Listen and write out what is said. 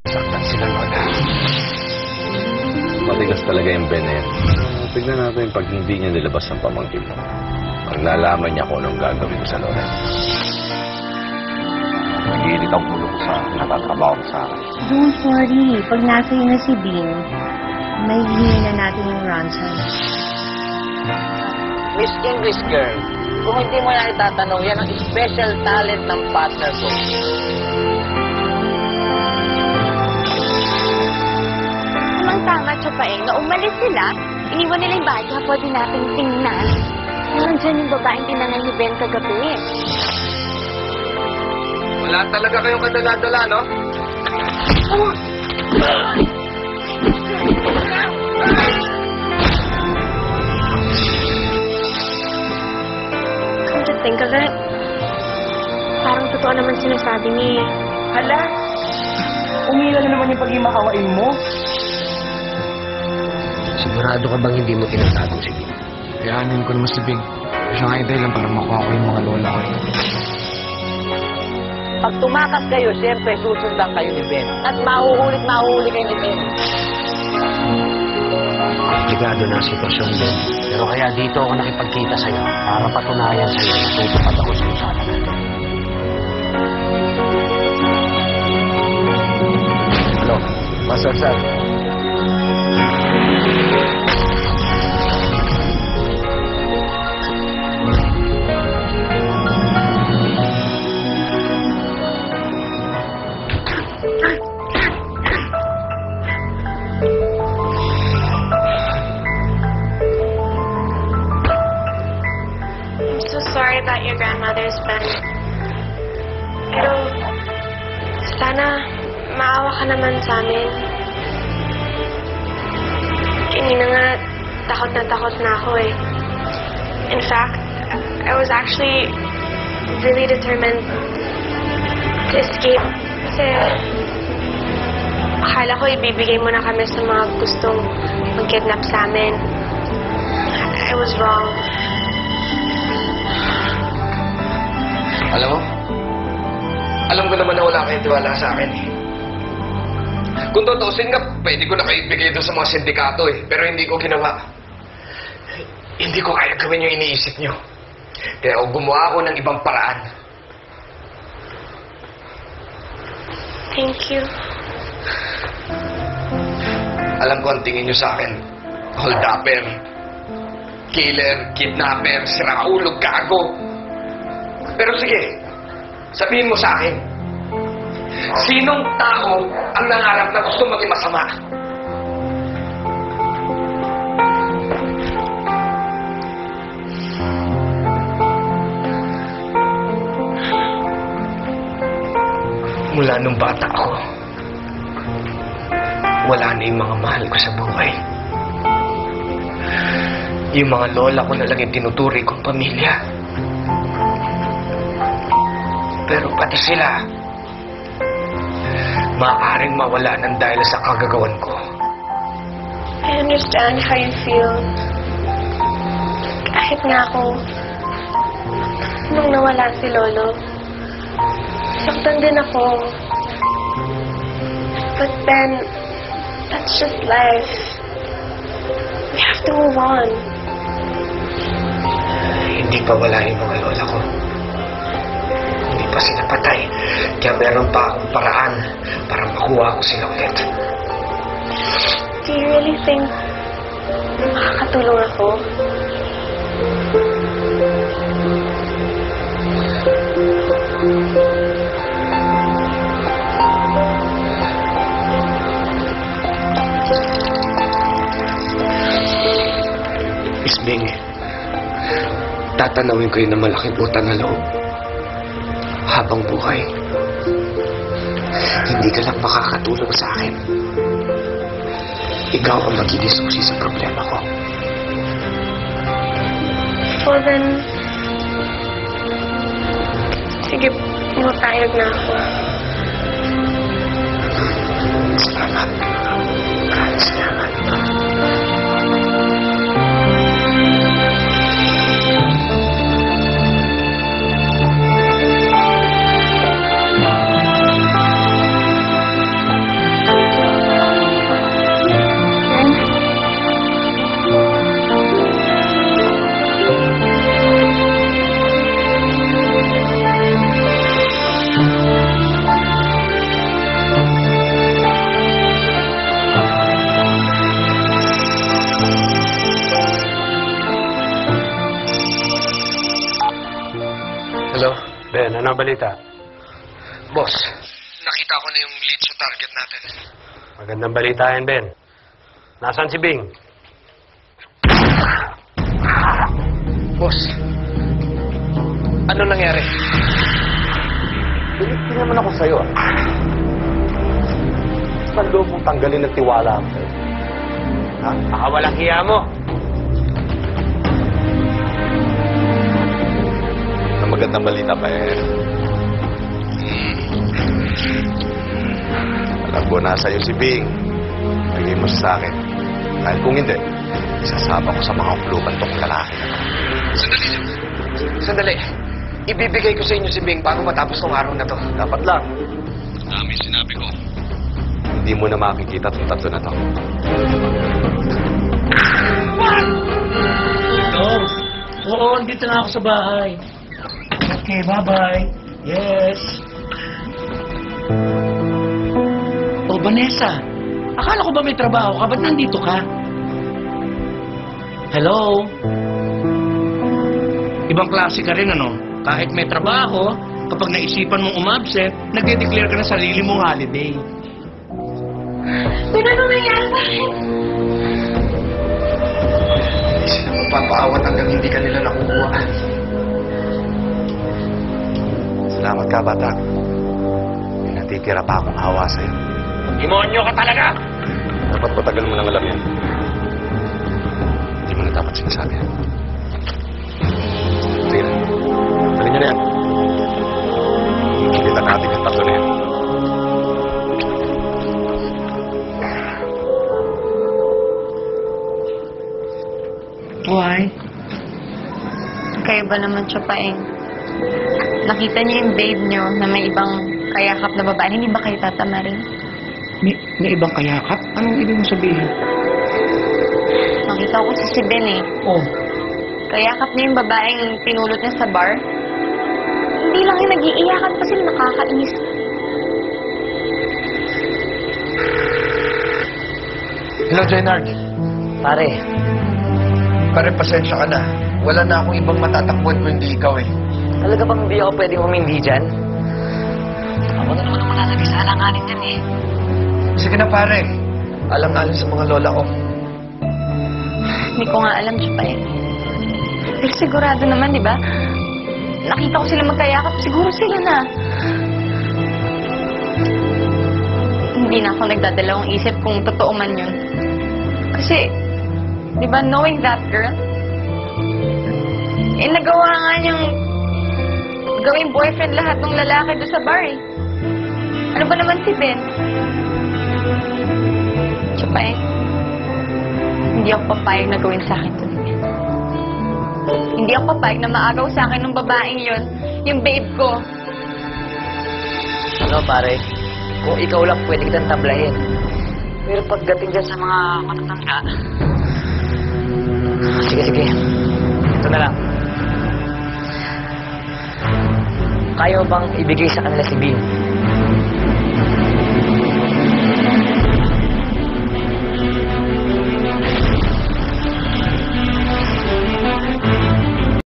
Saktan sila, Lola. Matigas talaga yung Ben na yan. Tignan natin pag hindi niya nilabas ang pamangkin mo. Pag nalaman niya kung anong gagawin mo sa Lola. Nagilit ang ulo ko sa natatrabaho ko sa akin. Don't worry. Pag nasa iyo na si Bean, may hihingi na natin yung ransom. Miss English Girl, kung hindi mo yan itatanong, yan ang special talent ng partner ko. Tamang-tama, Tsapaeng, na umalis sila, iniwan nila yung bahay, kaya pwede natin tingnan. Nandyan yung babaeng tinangay ni Ben kagabi. Wala talaga kayong kadala-dala, no? Come to think of it, parang totoo naman sinasabi niya eh. Hala, umila na naman yung pag-imakawain mo. Sigurado ka bang hindi mo tinatago si Bing? Kayaanin ko naman si Bing. Siya nga yung dahilan para makuha ko yung mga lola ko. Pag tumakas kayo, siyempre susundan kayo ni Ben. At mahuhuli kayo ni Ben. Komplikado na ang sitwasyon, Ben. Pero kaya dito ako nakipagkita sa'yo para patunayan sa'yo na tutupad ako sa usala natin. Hello, Master Sir. I'm so sorry about your grandmother's Ben. Pero, sana maawa ka naman sa amin. Kanina nga, takot na ako eh. In fact, I was actually really determined to escape. Kasi, akala ko ibibigay mo na kami sa mga gustong mag-kidnap sa amin. I was wrong. Alam ko naman na wala kayong tiwala sa akin eh. Kung tutusin nga, pwede ko na kayo ibigay doon sa mga sindikato eh. Pero hindi ko ginawa. Hindi ko kaya gawin yung iniisip nyo. Kaya gumawa ako ng ibang paraan. Thank you. Alam ko ang tingin nyo sa akin. Hold-upper, killer, kidnapper, siraulo, gago. Pero sige, sabihin mo sa akin, sinong tao ang nangarap na gusto maging masama? Mula nung bata ako, wala na yung mga mahal ko sa buhay. Yung mga lola ko na lang yung tinuturi kong pamilya. Pero pati sila, maaaring mawala ng dahil sa kagagawan ko. I understand how you feel. Kahit nga ako, nung nawala si Lolo, saktan din ako. But then, that's just life. We have to move on. Hindi pa wala yung mga lola ko. Hindi pa sila patay. Kaya meron pa akong paraan para makuha ko sila ulit. Do you really think makakatulong ako? Miss Bing, tatanawin ko yun ng malaking utang na loob. Habang buhay, hindi ka lang makakatulong sa akin. Ikaw ang magigisusi sa problema ko. Well then, sige, mapayag na ako. Salamat. Salamat. ano ang balita? Boss, nakita ko na yung lead sa target natin. Magandang balita yan, Ben. Nasaan si Bing? Boss, ano nangyari? Hindi naman ako sa'yo, ah. Saan loob mong tanggalin ng tiwala ako sa'yo? Ha? Baka walang hiya mo. Ang magandang balita pa eh. Alam ko na sa'yo si Bing. Bigay mo siya sa akin. Dahil kung hindi, isasama ko sa mga ukluban tong lalaki na to. Sandali. Ibibigay ko sa inyo si Bing bago matapos tong araw na to. Dapat lang. Dami sinabi ko. Hindi mo na makikita itong tatlo na to. Oo, andito na ako sa bahay. Okay, bye-bye. Yes. Oh, Vanessa. Akala ko ba may trabaho ka? Ba't nandito ka? Hello? Ibang klase ka rin, ano? Kahit may trabaho, kapag naisipan mong umabsent, nagde-declare ka ng sarili mong holiday. Ano ba nangyari? Hindi sila magpapaawat hanggang hindi ka nila nakukuha. Salamat ka, bata. May natitira pa akong awa sa'yo. Demonyo ka talaga! Dapat patagal mo nang alam yan. Hindi mo na dapat sinasabi yan. Sige na. Dali niyo na yan. Kita natin yung tatlo na yan. Why? Kayo ba naman, Chupaeng? Nakita niyo yung babe niyo na may ibang kayakap na babae. Hindi ba kayo tatamarin? May ibang kayakap? Anong ibig mo sabihin? Nakita ko si Ben eh. Oh, Kayakap niya yung babaeng pinulot niya sa bar. Hindi lang yung nag-iiyakan pa sila, nakakainis. Hello, Jenard. Pare, Pare, pasensya ka na. Wala na akong ibang matatakbuhan kung hindi ikaw eh. Talaga bang hindi ako pwedeng humindi dyan? Ako na naman ang malalagay sa alanganin yan eh. Sige na, pare. Alang-alang sa mga lola ko. Hindi ko nga alam, Chupaeng. Pero sigurado naman, di ba? Nakita ko sila magkayakap. Siguro sila na. Hindi na ako nagdadalawang isip kung totoo man yun. Kasi, di ba, knowing that girl, eh, nagawa nga niyang gawing boyfriend lahat ng lalaki doon sa bar eh. Ano ba naman si Ben? Chupaeng, hindi ako papayag na gawin sa akin to. Hindi ako papayag na maagaw sa akin ng babaeng yon, yung babe ko. Ano pare, kung ikaw lang pwede kitang tablahin. Pero pagdating dyan sa mga matatanda, sige. Ito na lang. Kaya mo bang ibigay sa kanila si Bing?